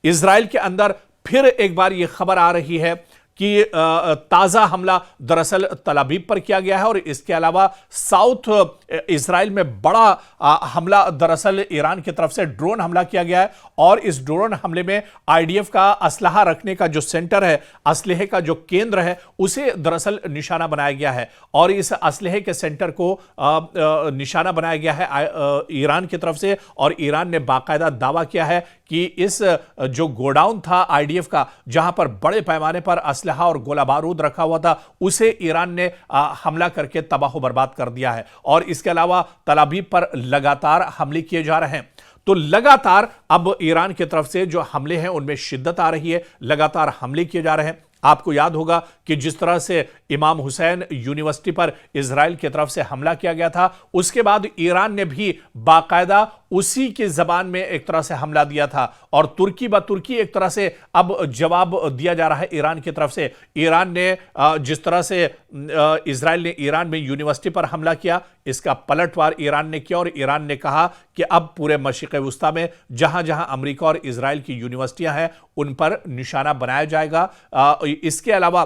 Israel के अंदर फिर एक बार यह खबर आ रही है कि ताज़ा हमला दरअसल तल अवीव पर किया गया है और इसके अलावा साउथ इजराइल में बड़ा हमला दरअसल ईरान की तरफ से ड्रोन हमला किया गया है और इस ड्रोन हमले में आईडीएफ का असलहा रखने का जो सेंटर है, असलहे का जो केंद्र है, उसे दरअसल निशाना बनाया गया है और इस असलहे के सेंटर को निशाना बनाया गया है ईरान की तरफ से। और ईरान ने बाकायदा दावा किया है कि इस जो गोडाउन था आईडीएफ का, जहां पर बड़े पैमाने पर असलहा और गोला बारूद रखा हुआ था, उसे ईरान ने हमला करके तबाह बर्बाद कर दिया है। और इसके अलावा तल अवीव पर लगातार हमले किए जा रहे हैं। तो लगातार अब ईरान की तरफ से जो हमले हैं उनमें शिद्दत आ रही है, लगातार हमले किए जा रहे हैं। आपको याद होगा कि जिस तरह से इमाम हुसैन यूनिवर्सिटी पर इजराइल की तरफ से हमला किया गया था, उसके बाद ईरान ने भी बाकायदा उसी की जबान में एक तरह से हमला दिया था और तुर्की ब तुर्की एक तरह से अब जवाब दिया जा रहा है ईरान की तरफ से। ईरान ने जिस तरह से इजराइल ने ईरान में यूनिवर्सिटी पर हमला किया, इसका पलटवार ईरान ने किया और ईरान ने कहा कि अब पूरे मशरिक़ वुस्ता में जहां जहां अमेरिका और इजराइल की यूनिवर्सिटियां हैं उन पर निशाना बनाया जाएगा। इसके अलावा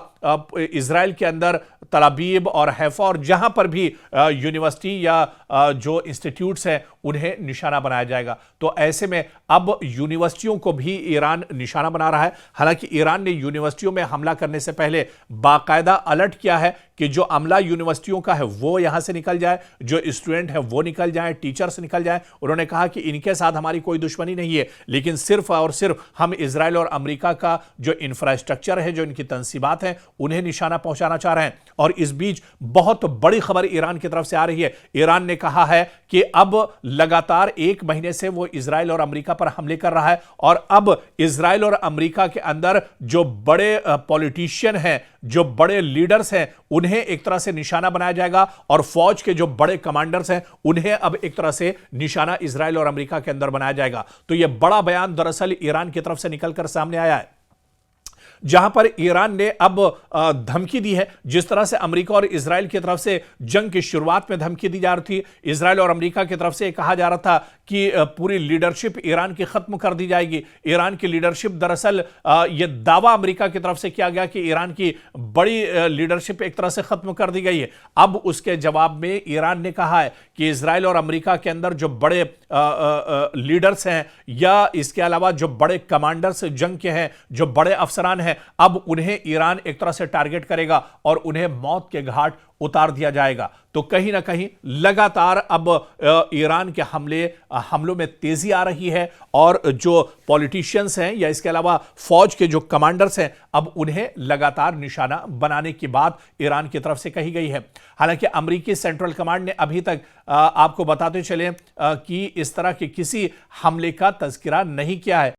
इजराइल के अंदर तल अवीव और हैफा और जहां पर भी यूनिवर्सिटी या जो इंस्टीट्यूट्स हैं उन्हें निशाना बनाया जाएगा। तो ऐसे में अब यूनिवर्सिटियों को भी ईरान निशाना बना रहा है। हालांकि ईरान ने यूनिवर्सिटियों में हमला करने से पहले बाकायदा अलर्ट किया है कि जो अमला यूनिवर्सिटियों का है वो यहां से निकल जाए, जो स्टूडेंट है वो निकल जाए, टीचर्स निकल जाए। उन्होंने कहा कि इनके साथ हमारी कोई दुश्मनी नहीं है, लेकिन सिर्फ और सिर्फ हम इजराइल और अमेरिका का जो इंफ्रास्ट्रक्चर है, जो इनकी तंसीबात हैं, उन्हें निशाना पहुंचाना चाह रहे हैं। और इस बीच बहुत बड़ी खबर ईरान की तरफ से आ रही है। ईरान ने कहा है कि अब लगातार 1 महीने से वो इजराइल और अमेरिका पर हमले कर रहा है और अब इजराइल और अमेरिका के अंदर जो बड़े पॉलिटिशियन हैं, जो बड़े लीडर्स हैं, उन्हें एक तरह से निशाना बनाया जाएगा और फौज के जो बड़े कमांडर्स हैं उन्हें अब एक तरह से निशाना इजराइल और अमेरिका के अंदर बनाया जाएगा। तो यह बड़ा बयान दरअसल ईरान की तरफ से निकलकर सामने आया है, जहां पर ईरान ने अब धमकी दी है। जिस तरह से अमेरिका और इजराइल की तरफ से जंग की शुरुआत में धमकी दी जा रही थी, इजराइल और अमेरिका की तरफ से कहा जा रहा था कि पूरी लीडरशिप ईरान की खत्म कर दी जाएगी। ईरान की लीडरशिप दरअसल यह दावा अमेरिका की तरफ से किया गया कि ईरान की बड़ी लीडरशिप एक तरह से खत्म कर दी गई है। अब उसके जवाब में ईरान ने कहा है कि इजराइल और अमेरिका के अंदर जो बड़े लीडर्स हैं या इसके अलावा जो बड़े कमांडर्स जंग के हैं, जो बड़े अफसरान हैं, अब उन्हें ईरान एक तरह से टारगेट करेगा और उन्हें मौत के घाट उतार दिया जाएगा। तो कहीं ना कहीं लगातार अब ईरान के हमलों में तेजी आ रही है और जो पॉलिटिशियंस हैं या इसके अलावा फौज के जो कमांडर्स हैं, अब उन्हें लगातार निशाना बनाने की बात ईरान की तरफ से कही गई है। हालांकि अमेरिकी सेंट्रल कमांड ने अभी तक आपको बताते चले कि इस तरह के किसी हमले का तज़किरा नहीं किया है।